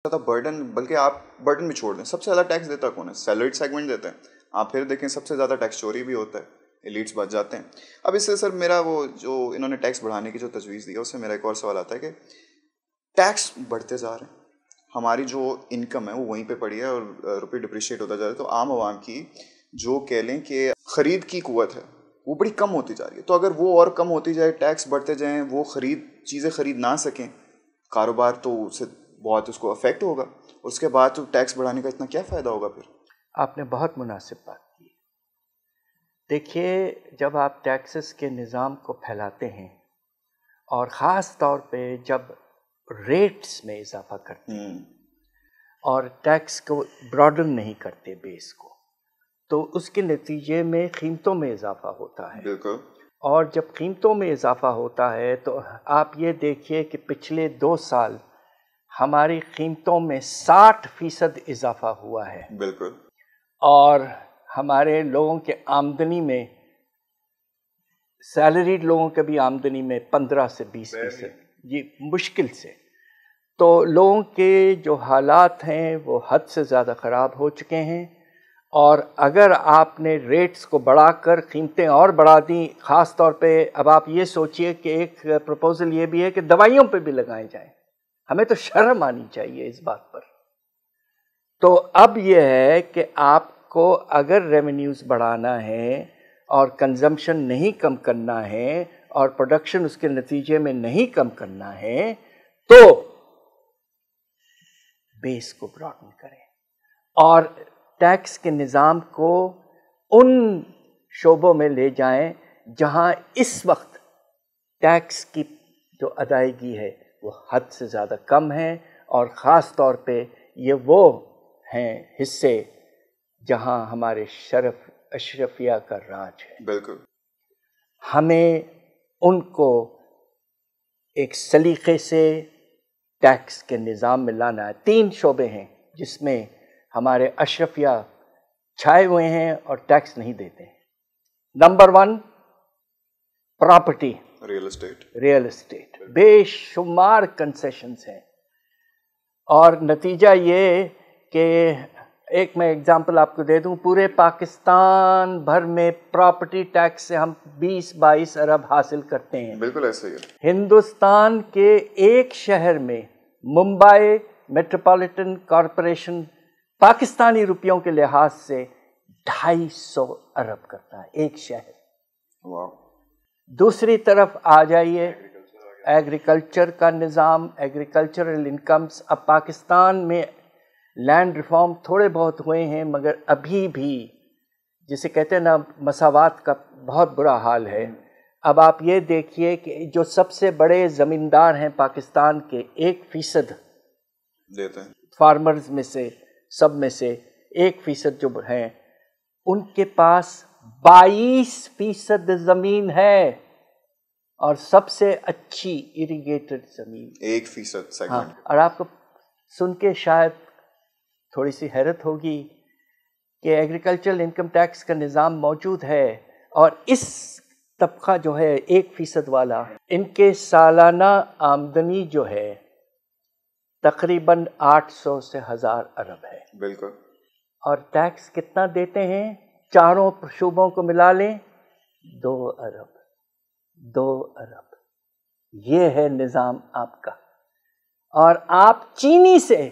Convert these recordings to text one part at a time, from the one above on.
زیادہ برڈن، بلکہ آپ برڈن بھی چھوڑ دیں. سب سے زیادہ ٹیکس دیتا کون ہے؟ سیلریڈ سیگمنٹ دیتے ہیں. آپ پھر دیکھیں سب سے زیادہ ٹیکس چوری بھی ہوتا ہے, ایلیٹس بچ جاتے ہیں. اب اس سے سر میرا وہ جو انہوں نے ٹیکس بڑھانے کی جو تجویز دی ہے اس سے میرا ایک اور سوال آتا ہے کہ ٹیکس بڑھتے جا رہے ہیں, ہماری جو انکم ہے وہ وہیں پہ پڑی ہے اور روپے ڈپریشیٹ ہوتا جا رہا ہے, تو عام عوام کی جو کہہ لیں کہ خرید کی قوت ہے وہ بڑی کم ہوتی جا رہی ہے. تو اگر وہ اور کم ہوتی جائے, ٹیکس بڑھتے جائیں, وہ چیزیں خرید نہ سکیں, کاروبار تو اسے بہت اس کو افیکٹ ہوگا. اس کے بعد تو ٹیکس بڑھانے کا اتنا کیا فائدہ ہوگا پھر؟ آپ نے بہت مناسب بات کی. دیکھیے, جب آپ ٹیکسز کے نظام کو پھیلاتے ہیں اور خاص طور پہ جب ریٹس میں اضافہ کرتے ہیں اور ٹیکس کو براڈن نہیں کرتے بیس کو, تو اس کے نتیجے میں قیمتوں میں اضافہ ہوتا ہے. بالکل. اور جب قیمتوں میں اضافہ ہوتا ہے تو آپ یہ دیکھیے کہ پچھلے 2 سال ہماری قیمتوں میں 60% اضافہ ہوا ہے. بالکل. اور ہمارے لوگوں کے آمدنی میں, سیلریڈ لوگوں کے بھی آمدنی میں 15 سے 20%, یہ مشکل سے. تو لوگوں کے جو حالات ہیں وہ حد سے زیادہ خراب ہو چکے ہیں. اور اگر آپ نے ریٹس کو بڑھا کر قیمتیں اور بڑھا دیں, خاص طور پہ اب آپ یہ سوچئے کہ ایک پروپوزل یہ بھی ہے کہ دوائیوں پہ بھی لگائے جائیں. ہمیں تو شرم آنی چاہیے اس بات پر. تو اب یہ ہے کہ آپ کو اگر ریونیوز بڑھانا ہے اور کنزمپشن نہیں کم کرنا ہے اور پروڈکشن اس کے نتیجے میں نہیں کم کرنا ہے, تو بیس کو براڈن کریں اور ٹیکس کے نظام کو ان شعبوں میں لے جائیں جہاں اس وقت ٹیکس کی جو ادائیگی ہے وہ حد سے زیادہ کم ہے, اور خاص طور پہ یہ وہ ہیں حصے جہاں ہمارے اشرفیہ کا راج ہے. بالکل. ہمیں ان کو ایک سلیقے سے ٹیکس کے نظام میں لانا ہے. 3 شعبے ہیں جس میں ہمارے اشرفیہ چھائے ہوئے ہیں اور ٹیکس نہیں دیتے ہیں. Number 1 property, real estate. بے شمار کنسیشنز ہیں, اور نتیجہ یہ کہ ایک میں اگزامپل آپ کو دے دوں, پورے پاکستان بھر میں پراپرٹی ٹیکس سے ہم 20-22 ارب حاصل کرتے ہیں. بالکل ایسا ہی ہے. ہندوستان کے ایک شہر میں, ممبئی میٹروپولیٹن کارپوریشن, پاکستانی روپیوں کے لحاظ سے 250 ارب کرتا ہے ایک شہر. واو. دوسری طرف آ جائیے, ایگریکلچر کا نظام, ایگریکلچرل انکمز. اب پاکستان میں لینڈ ریفارم تھوڑے بہت ہوئے ہیں, مگر ابھی بھی جسے کہتے ہیں نا مساوات کا بہت برا حال ہے. اب آپ یہ دیکھیے کہ جو سب سے بڑے زمیندار ہیں پاکستان کے, 1% دیتے ہیں فارمرز میں سے, سب میں سے 1% جو ہیں, ان کے پاس 22% زمین ہے, اور سب سے اچھی اریگیٹڈ زمین 1% سیگمنٹ. ہاں, اور آپ کو سن کے شاید تھوڑی سی حیرت ہوگی کہ ایگریکلچرل انکم ٹیکس کا نظام موجود ہے, اور اس طبقہ جو ہے 1% والا, ان کے سالانہ آمدنی جو ہے تقریباً 800 سے 1000 ارب ہے. بالکل. اور ٹیکس کتنا دیتے ہیں؟ چاروں شعبوں کو ملا لیں 2 ارب. 2 ارب. یہ ہے نظام آپ کا. اور آپ چینی سے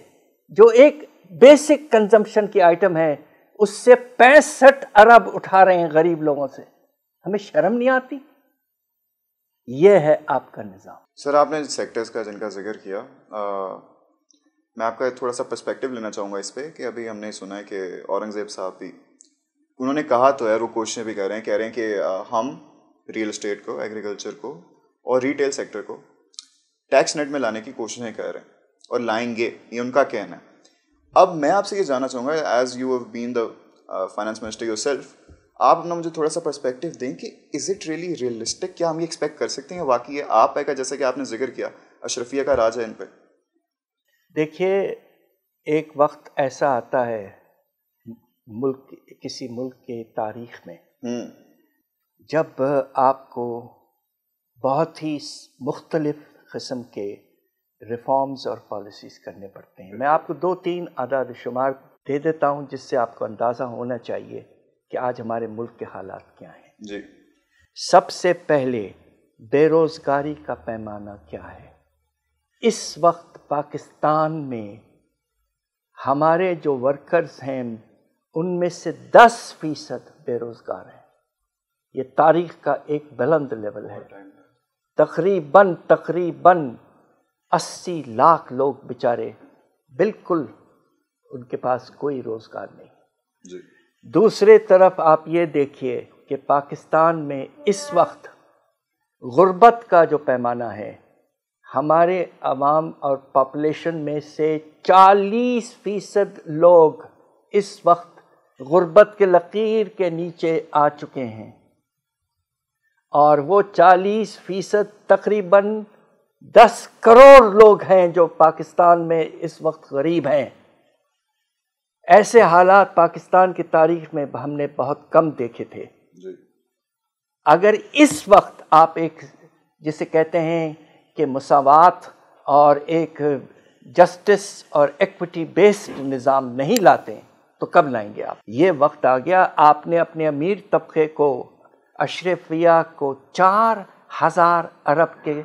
جو ایک بیسک کنزمپشن کی آئٹم ہے, اس سے 65 ارب اٹھا رہے ہیں غریب لوگوں سے. ہمیں شرم نہیں آتی؟ یہ ہے آپ کا نظام. سر آپ نے سیکٹرز کا جن کا ذکر کیا, میں آپ کا تھوڑا سا پرسپیکٹیو لینا چاہوں گا اس پہ کہ ابھی ہم نے سنا ہے کہ اورنگزیب صاحب بھی, انہوں نے کہا تو ہے, وہ کوششیں بھی کر رہے ہیں کہ ہم ریئل اسٹیٹ کو, ایگریکلچر کو اور ریٹیل سیکٹر کو ٹیکس نیٹ میں لانے کی کوششیں کر رہے ہیں اور لائیں گے, یہ ان کا کہنا ہے. اب میں آپ سے یہ جاننا چاہوں گا, as you have been the finance minister yourself, آپ اپنا مجھے تھوڑا سا پرسپیکٹیو دیں کہ از اٹ ریئلی ریئلسٹک, کیا ہم یہ ایکسپیکٹ کر سکتے ہیں واقعی یہ آپ ہے کا, جیسے کہ آپ نے ذکر کیا اشرفیہ کا راج ہے ان پہ؟ دیکھیے, ایک وقت ایسا آتا ہے کسی ملک کے تاریخ میں جب آپ کو بہت ہی مختلف قسم کے ریفارمز اور پالیسیز کرنے پڑتے ہیں. میں آپ کو 2-3 اعداد شمار دے دیتا ہوں جس سے آپ کو اندازہ ہونا چاہیے کہ آج ہمارے ملک کے حالات کیا ہیں. جی. سب سے پہلے بے روزگاری کا پیمانہ کیا ہے؟ اس وقت پاکستان میں ہمارے جو ورکرز ہیں ان میں سے 10% بے روزگار ہیں. یہ تاریخ کا ایک بلند لیول ہے. تقریباً 80 لاکھ لوگ بیچارے بالکل ان کے پاس کوئی روزگار نہیں. جی. دوسرے طرف آپ یہ دیکھیے کہ پاکستان میں اس وقت غربت کا جو پیمانہ ہے، ہمارے عوام اور پاپولیشن میں سے 40% لوگ اس وقت غربت کے لکیر کے نیچے آ چکے ہیں، اور وہ 40% تقریباً 10 کروڑ لوگ ہیں جو پاکستان میں اس وقت غریب ہیں. ایسے حالات پاکستان کی تاریخ میں ہم نے بہت کم دیکھے تھے. جی. اگر اس وقت آپ ایک جسے کہتے ہیں کہ مساوات اور ایک جسٹس اور ایکوٹی بیسڈ نظام نہیں لاتے تو کب لائیں گے آپ؟ یہ وقت آ گیا. آپ نے اپنے امیر طبقے کو، اشرفیہ کو 4000 ارب کے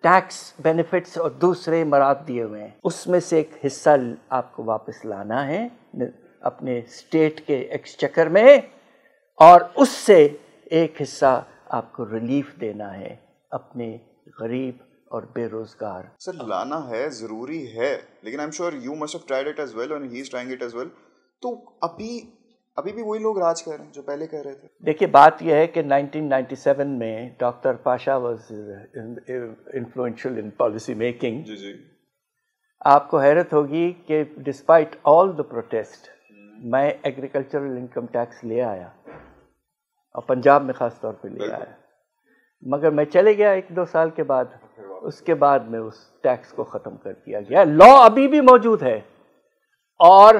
ٹیکس بینیفٹس اور دوسرے مراد دیے ہوئے ہیں. اس میں سے ایک حصہ آپ کو واپس لانا ہے اپنے اسٹیٹ کے ایکسچیکر میں، اور اس سے ایک حصہ آپ کو ریلیف دینا ہے اپنے غریب اور بے روزگار. سر لانا ہے، ضروری ہے، لیکن I am sure you must have tried it as well and he is trying it as well. تو ابھی بھی وہی لوگ راج کر رہے ہیں جو پہلے کر رہے تھے. دیکھیے بات یہ ہے کہ 1997 میں doctor Pasha was influential in policy making. جی جی. آپ کو حیرت ہوگی کہ ڈسپائٹ آل دا پروٹیسٹ میں ایگریکلچرل انکم ٹیکس لے آیا، اور پنجاب میں خاص طور پہ لے آیا، مگر میں چلے گیا 1-2 سال کے بعد، اس کے بعد میں اس ٹیکس کو ختم کر دیا گیا. لا ابھی بھی موجود ہے، اور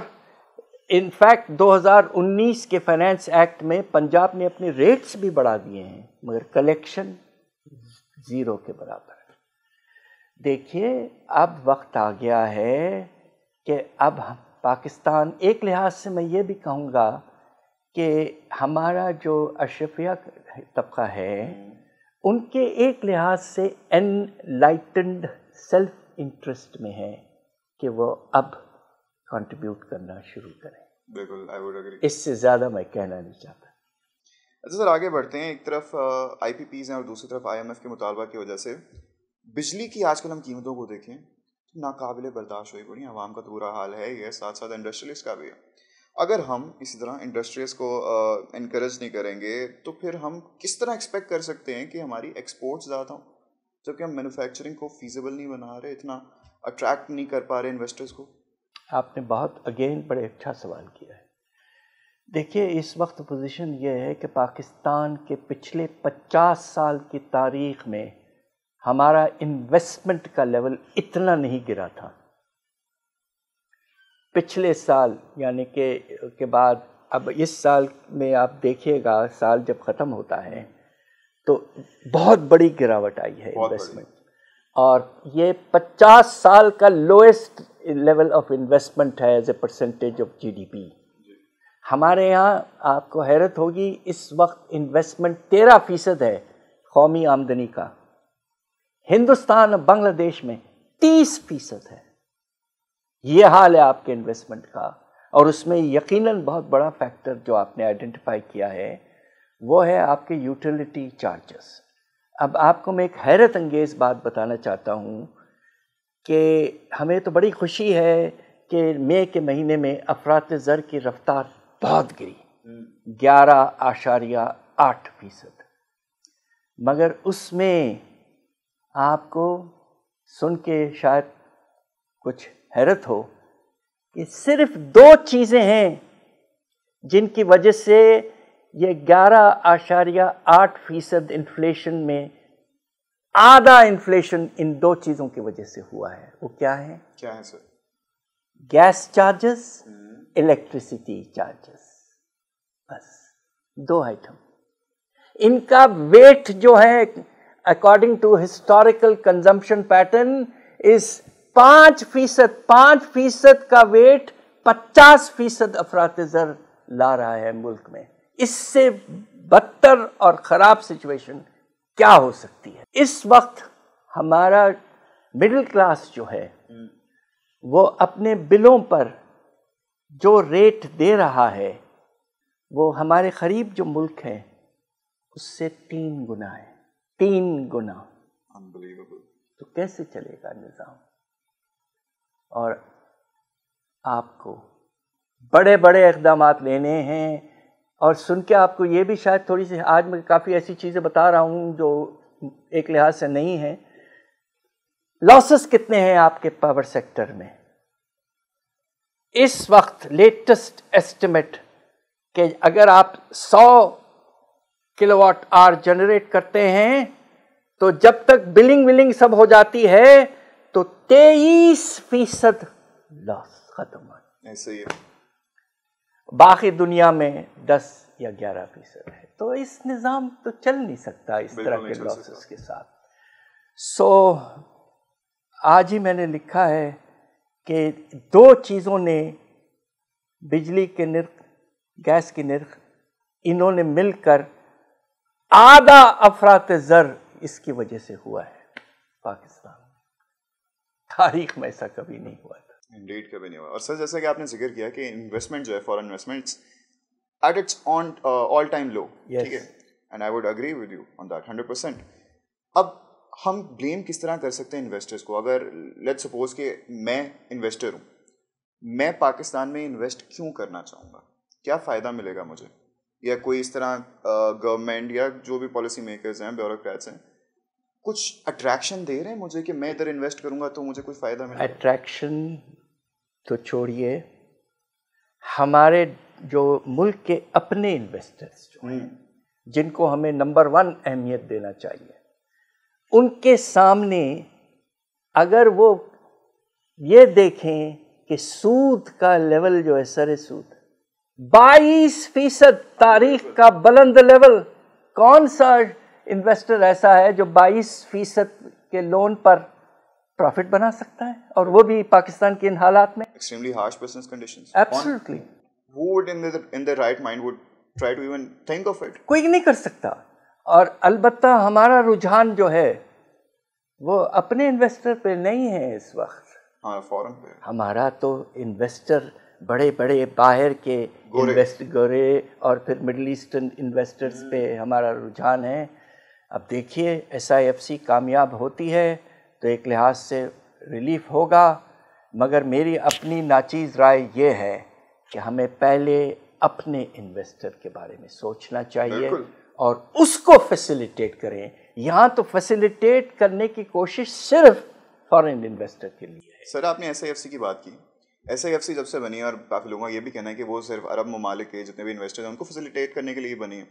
انفیکٹ 2019 کے فائنانس ایکٹ میں پنجاب نے اپنے ریٹس بھی بڑھا دیے ہیں، مگر کلیکشن 0 کے برابر ہے. دیکھیے اب وقت آ گیا ہے کہ اب پاکستان، ایک لحاظ سے میں یہ بھی کہوں گا کہ ہمارا جو اشرفیہ طبقہ ہے ان کے ایک لحاظ سے انلائٹنڈ سیلف انٹرسٹ میں ہے کہ وہ اب کنٹریبیوٹ کرنا شروع کریں. بالکل آئی وڈ ایگری. اس سے زیادہ میں کہنا نہیں چاہتا. اچھا سر، آگے بڑھتے ہیں. ایک طرف آئی پی پیز ہیں اور دوسری طرف آئی ایم ایف کے مطالبہ کی وجہ سے بجلی کی آج کل ہم قیمتوں کو دیکھیں ناقابل برداشت ہوئی پڑی. عوام کا تو برا حال ہے ہی ہے، ساتھ ساتھ انڈسٹریلسٹ کا بھی ہے. اگر ہم اسی طرح انڈسٹریز کو انکریج نہیں کریں گے تو پھر ہم کس طرح ایکسپیکٹ کر سکتے ہیں کہ ہماری ایکسپورٹس زیادہ ہوں، جبکہ ہم مینوفیکچرنگ کو فیزیبل نہیں بنا رہے، اتنا اٹریکٹ نہیں کر پا رہے انویسٹرز کو. آپ نے بہت بڑے اچھا سوال کیا ہے. دیکھیے اس وقت پوزیشن یہ ہے کہ پاکستان کے پچھلے 50 سال کی تاریخ میں ہمارا انویسٹمنٹ کا لیول اتنا نہیں گرا تھا. پچھلے سال یعنی کہ بعد اب اس سال میں آپ دیکھیے گا، سال جب ختم ہوتا ہے تو بہت بڑی گراوٹ آئی ہے انویسٹمنٹ، اور یہ 50 سال کا لوئسٹ لیول آف انویسٹمنٹ ہے as a percentage of G D P. ہمارے یہاں آپ کو حیرت ہوگی اس وقت انویسٹمنٹ 13% ہے قومی آمدنی کا. ہندوستان اور بنگلہ دیش میں 30% ہے. یہ حال ہے آپ کے انویسٹمنٹ کا، اور اس میں یقیناً بہت بڑا فیکٹر جو آپ نے آئیڈینٹیفائی کیا ہے وہ ہے آپ کے یوٹیلیٹی چارجز. اب آپ کو میں ایک حیرت انگیز بات بتانا چاہتا ہوں کہ ہمیں تو بڑی خوشی ہے کہ مئی کے مہینے میں افراط زر کی رفتار بہت گری، 11.8%، مگر اس میں آپ کو سن کے شاید کچھ حیرت ہو کہ صرف 2 چیزیں ہیں جن کی وجہ سے یہ 11.8% انفلیشن میں آدھا انفلیشن ان 2 چیزوں کی وجہ سے ہوا ہے. وہ کیا ہے sir? Gas charges, electricity charges. بس 2 آئٹم. ان کا ویٹ جو ہے according to historical consumption pattern is 5% کا ویٹ 50% افراط زر لا رہا ہے ملک میں. اس سے بدتر اور خراب سچویشن کیا ہو سکتی ہے؟ اس وقت ہمارا مڈل کلاس جو ہے وہ اپنے بلوں پر جو ریٹ دے رہا ہے وہ ہمارے قریب جو ملک ہے اس سے 3 گنا ہے. 3 گنا. تو کیسے چلے گا نظام؟ اور آپ کو بڑے بڑے اقدامات لینے ہیں. اور سن کے آپ کو یہ بھی شاید تھوڑی سی، آج میں کافی ایسی چیزیں بتا رہا ہوں جو ایک لحاظ سے نہیں ہیں. لاسز کتنے ہیں آپ کے پاور سیکٹر میں؟ اس وقت لیٹسٹ ایسٹیمیٹ کہ اگر آپ 100 کلو واٹ آور جنریٹ کرتے ہیں تو جب تک بلنگ ولنگ سب ہو جاتی ہے تو 23% لاس ختم. ایسے ہی باقی دنیا میں 10 یا 11% ہے. تو اس نظام تو چل نہیں سکتا اس طرح کے لاسز کے ساتھ. سو آج ہی میں نے لکھا ہے کہ 2 چیزوں نے بجلی کے نرخ، گیس کی نرخ، انہوں نے مل کر آدھا افراط زر اس کی وجہ سے ہوا ہے پاکستان میں. تاریخ میں ایسا کبھی نہیں ہوا تھا. انڈیڈ کبھی نہیں ہوا. اور سر جیسا کہ آپ نے ذکر کیا کہ انویسٹمنٹ جو ہے، foreign investments at its all time low, ٹھیک ہے، and I would agree with you on that 100%. اب ہم بلیم کس طرح کر سکتے ہیں انویسٹرس کو؟ اگر لیٹ سپوز کہ میں انویسٹر ہوں، میں پاکستان میں انویسٹ کیوں کرنا چاہوں گا؟ کیا فائدہ ملے گا مجھے؟ یا کوئی اس طرح گورنمنٹ یا جو بھی پالیسی میکرز ہیں، بیوروکریٹس ہیں، کچھ اٹریکشن دے رہے ہیں مجھے کہ میں ادھر انویسٹ کروں گا تو مجھے کوئی فائدہ ملے گا؟ اٹریکشن تو چھوڑیے، ہمارے جو ملک کے اپنے انویسٹرز جو ہیں جن کو ہمیں نمبر 1 اہمیت دینا چاہیے، ان کے سامنے اگر وہ یہ دیکھیں کہ سود کا لیول جو ہے، سر سود 22%، تاریخ کا بلند لیول. کون سا انویسٹر ایسا ہے جو 22% کے لون پر پروفٹ بنا سکتا ہے؟ اور وہ بھی پاکستان کے ان حالات میں. Extremely harsh business conditions. Absolutely. Who would in their right mind would try to even think of it? کوئی نہیں کر سکتا. اور البتہ ہمارا رجحان جو ہے وہ اپنے انویسٹر پہ نہیں ہے اس وقت. ہاں، فورن پہ. ہمارا تو انویسٹر بڑے بڑے باہر کے گورے اور پھر مڈل ایسٹرن انویسٹرز پہ ہمارا رجحان ہے. اب دیکھیے SIFC کامیاب ہوتی ہے تو ایک لحاظ سے ریلیف ہوگا، مگر میری اپنی ناچیز رائے یہ ہے کہ ہمیں پہلے اپنے انویسٹر کے بارے میں سوچنا چاہیے اور اس کو فیسیلیٹیٹ کریں. یہاں تو فیسیلیٹیٹ کرنے کی کوشش صرف فارن انویسٹر کے لیے ہے. سر آپ نے SIFC کی بات کی. SIFC جب سے بنی ہے، اور کافی لوگوں کا یہ بھی کہنا ہے کہ وہ صرف عرب ممالک کے جتنے بھی انویسٹر ہیں ان کو فیسیلیٹیٹ کرنے کے لیے بنی ہے.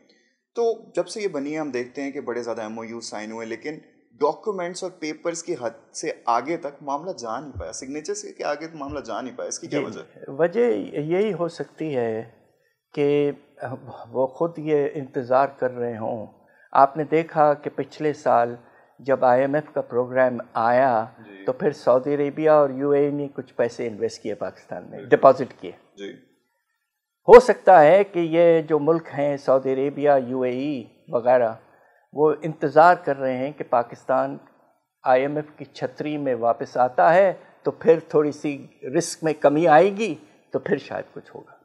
تو جب سے یہ بنی ہے ہم دیکھتے ہیں کہ بڑے زیادہ MOU سائن ہوئے، لیکن ڈاکومنٹس اور پیپرز کی حد سے آگے تک معاملہ جا نہیں پایا. سگنیچر سے کہ آگے معاملہ جا نہیں پایا. اس کی کیا وجہ ہے؟ وجہ یہی ہو سکتی ہے کہ وہ خود یہ انتظار کر رہے ہوں. آپ نے دیکھا کہ پچھلے سال جب IMF کا پروگرام آیا تو پھر سعودی عربیہ اور UAE نے کچھ پیسے انویسٹ کیے پاکستان میں، ڈپازٹ کیے. ہو سکتا ہے کہ یہ جو ملک ہیں سعودی عربیہ، UAE وغیرہ، وہ انتظار کر رہے ہیں کہ پاکستان IMF کی چھتری میں واپس آتا ہے تو پھر تھوڑی سی رسک میں کمی آئے گی تو پھر شاید کچھ ہوگا.